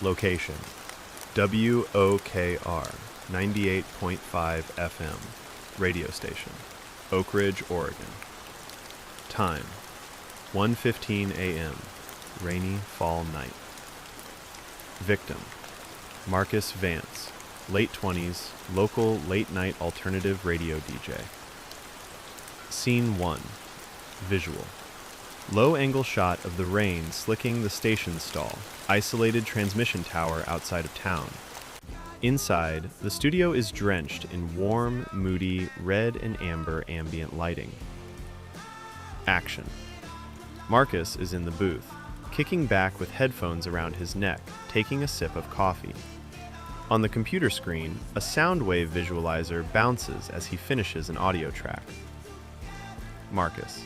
Location: WOKR 98.5 FM radio station, Oak Ridge, Oregon. Time: 1:15 a.m. rainy fall night. Victim: Marcus Vance, late 20s, local late-night alternative radio DJ. Scene 1. Visual: low-angle shot of the rain slicking the station stall, isolated transmission tower outside of town. Inside, the studio is drenched in warm, moody, red and amber ambient lighting. Action: Marcus is in the booth, kicking back with headphones around his neck, taking a sip of coffee. On the computer screen, a sound wave visualizer bounces as he finishes an audio track. Marcus: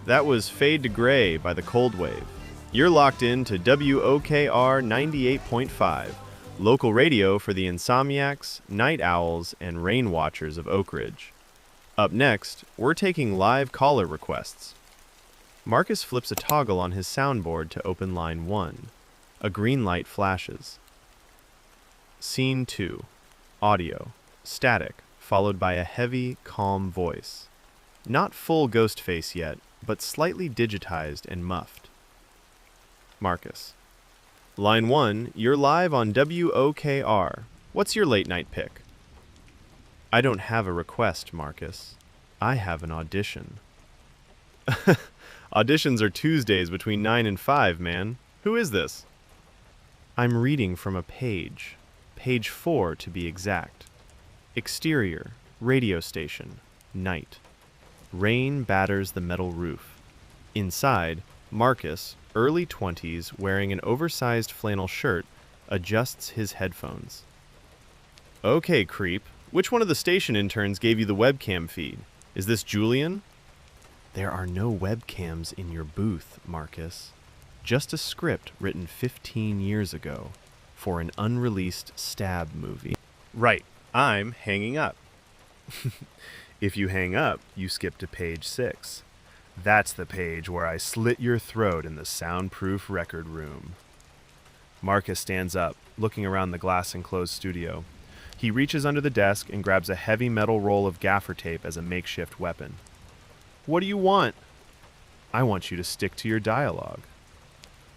That was Fade to Gray by the Cold Wave. You're locked in to WOKR 98.5, local radio for the insomniacs, night owls, and rain watchers of Oak Ridge. Up next, we're taking live caller requests. Marcus flips a toggle on his soundboard to open line 1. A green light flashes. Scene 2. Audio. Static, followed by a heavy, calm voice. Not full Ghostface yet, but slightly digitized and muffed. Marcus: Line 1, you're live on WOKR. What's your late night pick? I don't have a request, Marcus. I have an audition. Auditions are Tuesdays between 9 and 5, man. Who is this? I'm reading from a page. Page 4 to be exact. Exterior, radio station, night. Rain batters the metal roof. Inside, Marcus, early 20s, wearing an oversized flannel shirt, adjusts his headphones. Okay, creep. Which one of the station interns gave you the webcam feed? Is this Julian? There are no webcams in your booth, Marcus. Just a script written 15 years ago for an unreleased Stab movie. Right. I'm hanging up. If you hang up, you skip to page 6. That's the page where I slit your throat in the soundproof record room. Marcus stands up, looking around the glass-enclosed studio. He reaches under the desk and grabs a heavy metal roll of gaffer tape as a makeshift weapon. What do you want? I want you to stick to your dialogue.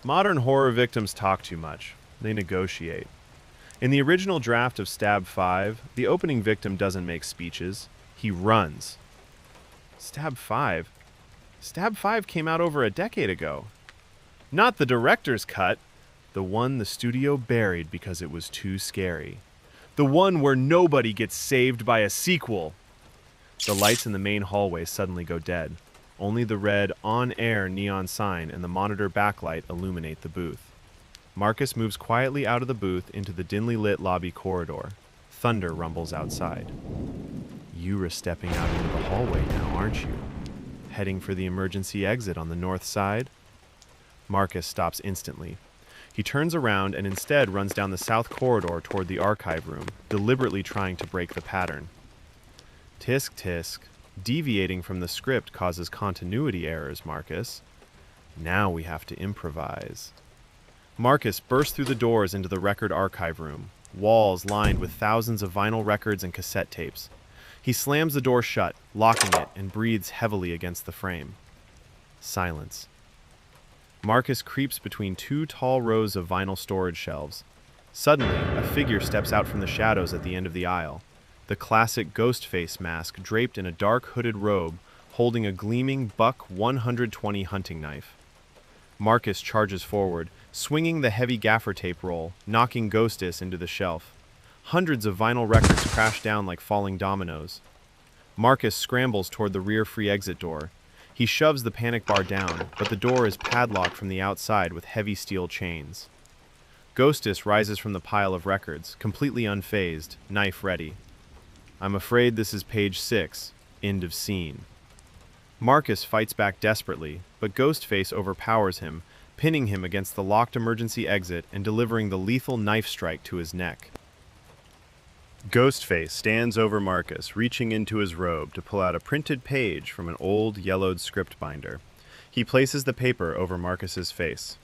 Modern horror victims talk too much. They negotiate. In the original draft of Stab 5, the opening victim doesn't make speeches. He runs. Stab 5? Stab 5 came out over a decade ago. Not the director's cut. The one the studio buried because it was too scary. The one where nobody gets saved by a sequel. The lights in the main hallway suddenly go dead. Only the red on-air neon sign and the monitor backlight illuminate the booth. Marcus moves quietly out of the booth into the dimly lit lobby corridor. Thunder rumbles outside. You're stepping out into the hallway now, aren't you? Heading for the emergency exit on the north side? Marcus stops instantly. He turns around and instead runs down the south corridor toward the archive room, deliberately trying to break the pattern. Tisk tisk. Deviating from the script causes continuity errors, Marcus. Now we have to improvise. Marcus bursts through the doors into the record archive room, walls lined with thousands of vinyl records and cassette tapes. He slams the door shut, locking it, and breathes heavily against the frame. Silence. Marcus creeps between 2 tall rows of vinyl storage shelves. Suddenly, a figure steps out from the shadows at the end of the aisle. The classic Ghostface mask draped in a dark hooded robe, holding a gleaming Buck 120 hunting knife. Marcus charges forward, swinging the heavy gaffer tape roll, knocking Ghostis into the shelf. Hundreds of vinyl records crash down like falling dominoes. Marcus scrambles toward the rear free exit door. He shoves the panic bar down, but the door is padlocked from the outside with heavy steel chains. Ghostis rises from the pile of records, completely unfazed, knife ready. I'm afraid this is page 6, end of scene. Marcus fights back desperately, but Ghostface overpowers him, pinning him against the locked emergency exit and delivering the lethal knife strike to his neck. Ghostface stands over Marcus, reaching into his robe to pull out a printed page from an old, yellowed script binder. He places the paper over Marcus's face.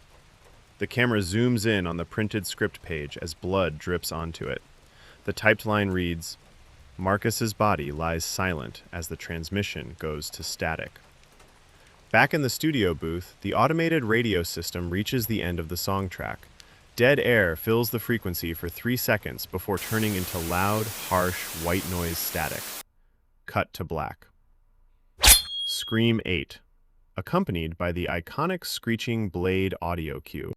The camera zooms in on the printed script page as blood drips onto it. The typed line reads, "Marcus's body lies silent as the transmission goes to static." Back in the studio booth, the automated radio system reaches the end of the song track. Dead air fills the frequency for 3 seconds before turning into loud, harsh, white noise static. Cut to black. Scream 8, accompanied by the iconic screeching blade audio cue.